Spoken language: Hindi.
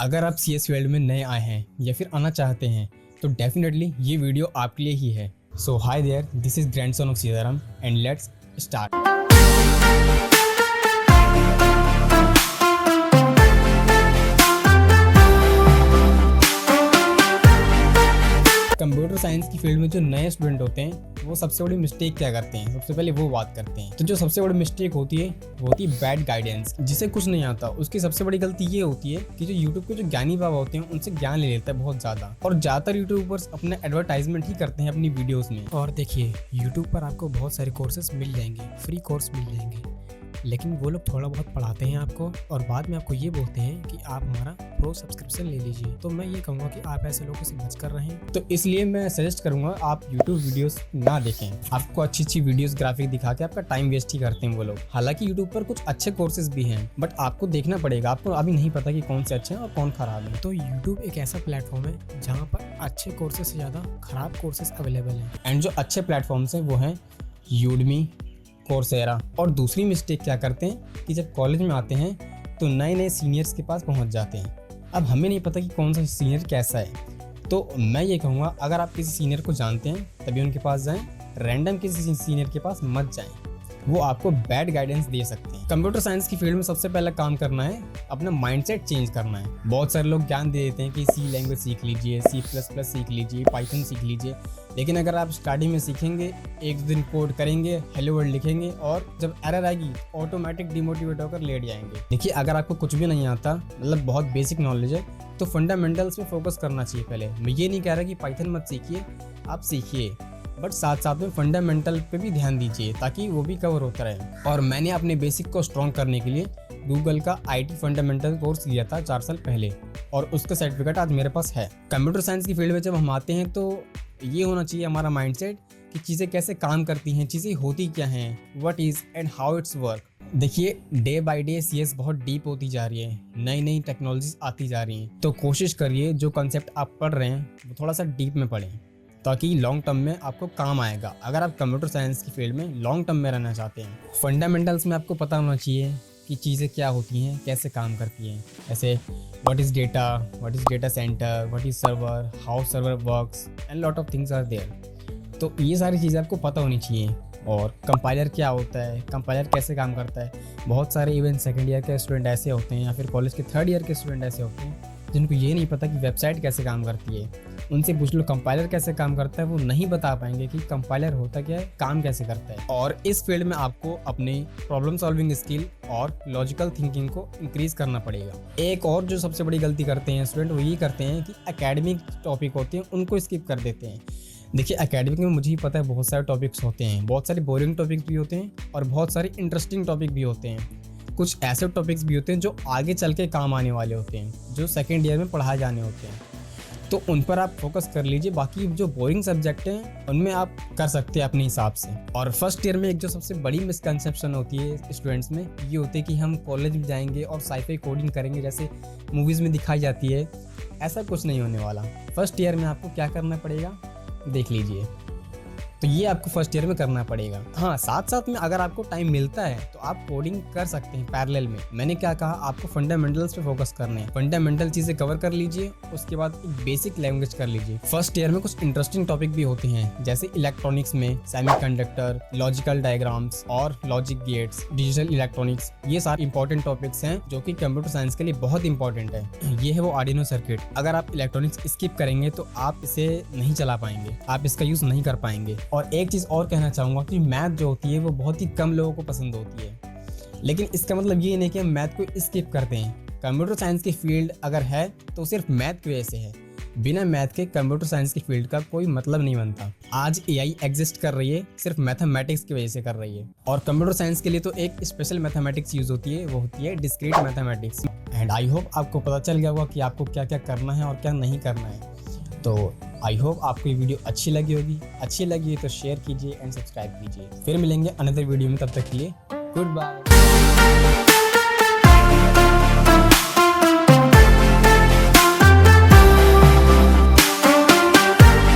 अगर आप CS फील्ड में नए आए हैं या फिर आना चाहते हैं तो डेफिनेटली ये वीडियो आपके लिए ही है। So hi there, this is grandson of Sitaram and let's start. Computer science की फील्ड में जो नए स्टूडेंट होते हैं वो सबसे बड़ी मिस्टेक क्या करते हैं, सबसे पहले वो बात करते हैं। तो जो सबसे बड़ी मिस्टेक होती है वो होती है बैड गाइडेंस। जिसे कुछ नहीं आता उसकी सबसे बड़ी गलती ये होती है कि जो यूट्यूब के जो ज्ञानी बाबा होते हैं उनसे ज्ञान ले लेता है बहुत ज़्यादा। और ज़्यादातर यूट्यूबर्स अपने एडवर्टाइजमेंट ही करते हैं अपनी वीडियोज़ में। और देखिए, यूट्यूब पर आपको बहुत सारे कोर्सेज मिल जाएंगे, फ्री कोर्स मिल जाएंगे, लेकिन वो लोग थोड़ा बहुत पढ़ाते हैं आपको और बाद में आपको ये बोलते हैं कि आप हमारा प्रो सब्सक्रिप्शन ले लीजिए। तो मैं ये कहूँगा कि आप ऐसे लोगों से बच कर रहें। तो इसलिए मैं सजेस्ट करूंगा आप YouTube वीडियोस ना देखें। आपको अच्छी अच्छी वीडियोस ग्राफिक दिखा के आपका टाइम वेस्ट ही करते हैं वो लोग। हालांकि YouTube पर कुछ अच्छे कोर्सेज भी हैं, बट आपको देखना पड़ेगा। आपको अभी नहीं पता कि कौन से अच्छे हैं और कौन खराब है। तो यूट्यूब एक ऐसा प्लेटफॉर्म है जहाँ पर अच्छे कोर्सेज से ज़्यादा खराब कोर्सेज अवेलेबल हैं। एंड जो अच्छे प्लेटफॉर्म्स हैं वो हैं यूडमी, कोर्सेरा। और दूसरी मिस्टेक क्या करते हैं कि जब कॉलेज में आते हैं तो नए नए सीनियर्स के पास पहुंच जाते हैं। अब हमें नहीं पता कि कौन सा सीनियर कैसा है। तो मैं ये कहूँगा अगर आप किसी सीनियर को जानते हैं तभी उनके पास जाएं, रैंडम किसी सीनियर के पास मत जाएं। वो आपको बैड गाइडेंस दे सकते हैं। कंप्यूटर साइंस की फील्ड में सबसे पहला काम करना है अपना माइंडसेट चेंज करना है। बहुत सारे लोग ज्ञान दे देते हैं कि C लैंग्वेज सीख लीजिए, C++ सीख लीजिए, पाइथन सीख लीजिए। लेकिन अगर आप स्टार्टिंग में सीखेंगे, एक दो दिन कोड करेंगे, हेलो वर्ल्ड लिखेंगे और जब एरर आएगी ऑटोमेटिक डिमोटिवेट होकर लेट जाएंगे। देखिए, अगर आपको कुछ भी नहीं आता, मतलब बहुत बेसिक नॉलेज है, तो फंडामेंटल्स पे फोकस करना चाहिए पहले। मैं ये नहीं कह रहा कि पाइथन मत सीखिए, आप सीखिए, बट साथ साथ में फंडामेंटल पे भी ध्यान दीजिए ताकि वो भी कवर होता रहे। और मैंने अपने बेसिक को स्ट्रॉन्ग करने के लिए गूगल का IT फंडामेंटल कोर्स लिया था 4 साल पहले और उसका सर्टिफिकेट आज मेरे पास है। कंप्यूटर साइंस की फील्ड में जब हम आते हैं तो ये होना चाहिए हमारा माइंडसेट कि चीज़ें कैसे काम करती हैं, चीज़ें होती क्या हैं, what is and how it's work. देखिए, डे बाय डे CS बहुत डीप होती जा रही है, नई नई टेक्नोलॉजीज आती जा रही हैं। तो कोशिश करिए जो कॉन्सेप्ट आप पढ़ रहे हैं वो थोड़ा सा डीप में पढ़ें ताकि लॉन्ग टर्म में आपको काम आएगा। अगर आप कंप्यूटर साइंस की फील्ड में लॉन्ग टर्म में रहना चाहते हैं, फंडामेंटल्स में आपको पता होना चाहिए कि चीज़ें क्या होती हैं, कैसे काम करती हैं। ऐसे what is data, what is data centre, what is server, how server works and lot of things are there. तो ये सारी चीज़ें आपको पता होनी चाहिए। और कंपाइलर क्या होता है, कंपाइलर कैसे काम करता है। बहुत सारे इवन सेकेंड ईयर के स्टूडेंट ऐसे होते हैं या फिर कॉलेज के 3rd ईयर के स्टूडेंट ऐसे होते हैं जिनको ये नहीं पता कि वेबसाइट कैसे काम करती है। उनसे पूछ लो कंपाइलर कैसे काम करता है, वो नहीं बता पाएंगे कि कंपाइलर होता क्या है, काम कैसे करता है। और इस फील्ड में आपको अपने प्रॉब्लम सॉल्विंग स्किल और लॉजिकल थिंकिंग को इंक्रीज करना पड़ेगा। एक और जो सबसे बड़ी गलती करते हैं स्टूडेंट वो ये करते हैं कि एकेडमिक टॉपिक होते हैं उनको स्किप कर देते हैं। देखिए, एकेडमिक में मुझे ही पता है बहुत सारे टॉपिक्स होते हैं, बहुत सारे बोरिंग टॉपिक्स भी होते हैं और बहुत सारे इंटरेस्टिंग टॉपिक भी होते हैं। कुछ ऐसे टॉपिक्स भी होते हैं जो आगे चल के काम आने वाले होते हैं, जो 2nd ईयर में पढ़ाए जाने होते हैं। तो उन पर आप फोकस कर लीजिए। बाकी जो बोरिंग सब्जेक्ट हैं उनमें आप कर सकते हैं अपने हिसाब से। और 1st ईयर में एक जो सबसे बड़ी मिसकंसेप्शन होती है स्टूडेंट्स में, ये होती है कि हम कॉलेज में जाएंगे और साइफाई कोडिंग करेंगे जैसे मूवीज़ में दिखाई जाती है। ऐसा कुछ नहीं होने वाला। 1st ईयर में आपको क्या करना पड़ेगा देख लीजिए। तो ये आपको 1st ईयर में करना पड़ेगा। हाँ, साथ साथ में अगर आपको टाइम मिलता है तो आप कोडिंग कर सकते हैं पैरेलल में। मैंने क्या कहा, आपको फंडामेंटल्स पे फोकस करने हैं। फंडामेंटल चीज़ें कवर कर लीजिए, उसके बाद एक बेसिक लैंग्वेज कर लीजिए। 1st ईयर में कुछ इंटरेस्टिंग टॉपिक भी होते हैं जैसे इलेक्ट्रॉनिक्स में सेमीकंडक्टर, लॉजिकल डायग्राम्स और लॉजिक गेट्स, डिजिटल इलेक्ट्रॉनिक्स। ये सारे इंपॉर्टेंट टॉपिक्स हैं जो कि कंप्यूटर साइंस के लिए बहुत इंपॉर्टेंट है। ये है वो आर्डिनो सर्किट। अगर आप इलेक्ट्रॉनिक्स स्किप करेंगे तो आप इसे नहीं चला पाएंगे, आप इसका यूज़ नहीं कर पाएंगे। और एक चीज़ और कहना चाहूँगा कि मैथ जो होती है वो बहुत ही कम लोगों को पसंद होती है, लेकिन इसका मतलब ये नहीं कि हम मैथ को स्किप करते हैं। कंप्यूटर साइंस की फील्ड अगर है तो सिर्फ मैथ की वजह से है। बिना मैथ के कंप्यूटर साइंस की फील्ड का कोई मतलब नहीं बनता। आज AI एग्जिस्ट कर रही है सिर्फ मैथमेटिक्स की वजह से कर रही है। और कंप्यूटर साइंस के लिए तो एक स्पेशल मैथमेटिक्स यूज होती है, वो होती है discrete mathematics. And I hope आपको पता चल गया होगा कि आपको क्या क्या करना है और क्या नहीं करना है। तो आई होप आपको ये वीडियो अच्छी लगी होगी। अच्छी लगी तो शेयर कीजिए एंड सब्सक्राइब कीजिए। फिर मिलेंगे अनदर वीडियो में, तब तक के लिए गुड बाय।